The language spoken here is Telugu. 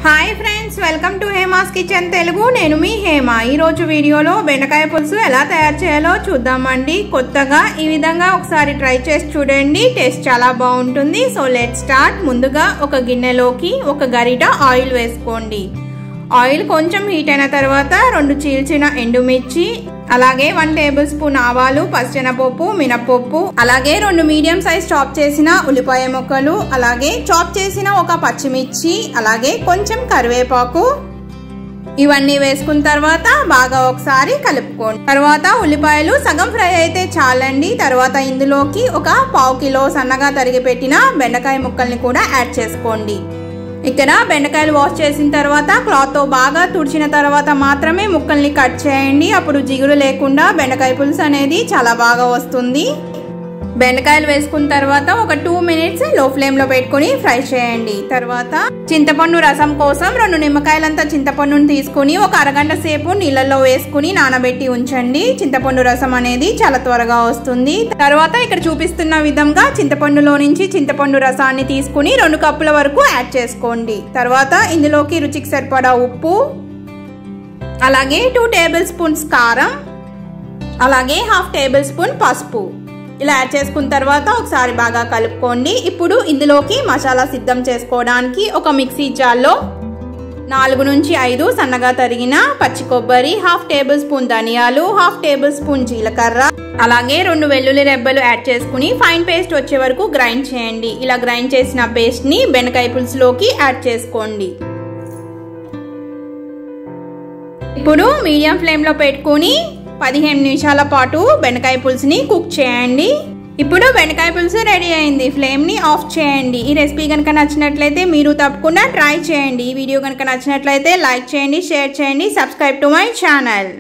hi friends welcome to Hema's kitchen Telugu నేను మీ హేమ ఈ రోజు వీడియోలో బెండకాయ పులుసు ఎలా తయారు చేయాలో చూద్దామండి కొత్తగా ఈ విధంగా ఒకసారి ట్రై చేసి చూడండి టేస్ట్ చాలా బాగుంటుంది సో లెట్స్ స్టార్ట్ ముందుగా ఒక గిన్నెలోకి ఒక గరిట ఆయిల్ వేసుకోండి ఆయిల్ కొంచెం హీట్ అయిన తర్వాత రెండు చీల్చిన ఎండుమిర్చి అలాగే 1 టేబుల్ స్పూన్ ఆవాలు పచ్చనపప్పు మినపప్పు అలాగే రెండు మీడియం సైజ్ చాప్ చేసిన ఉల్లిపాయ ముక్కలు అలాగే చాప్ చేసిన ఒక పచ్చిమిర్చి అలాగే కొంచెం కరివేపాకు ఇవన్నీ వేసుకున్న తర్వాత బాగా ఒకసారి కలుపుకోండి తర్వాత ఉల్లిపాయలు సగం ఫ్రై అయితే చాలండి తర్వాత ఇందులోకి ఒక 1/2 కిలో సన్నగా తరిగి పెట్టిన బెండకాయ ముక్కల్ని కూడా యాడ్ చేసుకోండి ఇక్కడ బెండకాయలు వాష్ చేసిన తర్వాత క్లాత్ తో బాగా తుడిచిన తర్వాత మాత్రమే ముక్కల్ని కట్ చేయండి అప్పుడు జిగురు లేకుండా బెండకాయ పులుసు అనేది చాలా బాగా వస్తుంది బెండకాయలు వేసుకున్న తర్వాత ఒక 2 మినిట్స్ లో ఫ్లేమ్ లో పెట్టుకొని ఫ్రై చేయండి తర్వాత చింతపండు రసం కోసం 2 నిమ్మకాయలంత చింతపండుని తీసుకొని ఒక అరగంట సేపు నీళ్ళల్లో వేసుకుని నానబెట్టి ఉంచండి చింతపండు రసం అనేది చాలా త్వరగా వస్తుంది తర్వాత ఇక్కడ చూపిస్తున్న విధంగా చింతపండులో నుంచి చింతపండు రసాన్ని తీసుకుని 2 కప్పుల వరకు యాడ్ చేసుకోండి తర్వాత ఇందులోకి రుచికి సరిపడా ఉప్పు అలాగే 2 టేబుల్ స్పూన్స్ కారం అలాగే 1/2 టేబుల్ స్పూన్ పసుపు ఇలా యాడ్ చేసుకున్న తర్వాత ఒకసారి బాగా కలుపుకోండి ఇప్పుడు ఇందులోకి మసాలా సిద్ధం చేసుకోవడానికి ఒక మిక్సీ జార్లో 4 నుంచి 5 సన్నగా తరిగిన పచ్చి కొబ్బరి 1/2 టేబుల్ స్పూన్ ధనియాలు 1/2 టేబుల్ స్పూన్ జీలకర్ర అలాగే 2 వెల్లుల్లి రెబ్బలు యాడ్ చేసుకుని ఫైన్ పేస్ట్ వచ్చే వరకు గ్రైండ్ చేయండి ఇలా గ్రైండ్ చేసిన పేస్ట్ ని బెండకాయ పులుసులోకి యాడ్ చేసుకోండి ఇప్పుడు మీడియం ఫ్లేమ్ లో పెట్టుకొని 15 నిమిషాల పాటు బెండకాయ పులుసుని కుక్ చేయండి ఇప్పుడు బెండకాయ పులుసు రెడీ అయింది ఫ్లేమ్ ని ఆఫ్ చేయండి ఈ రెసిపీ కనుక నచ్చినట్లయితే మీరు తప్పకుండా ట్రై చేయండి ఈ వీడియో కనుక నచ్చినట్లయితే లైక్ చేయండి షేర్ చేయండి సబ్స్క్రైబ్ టు మై ఛానల్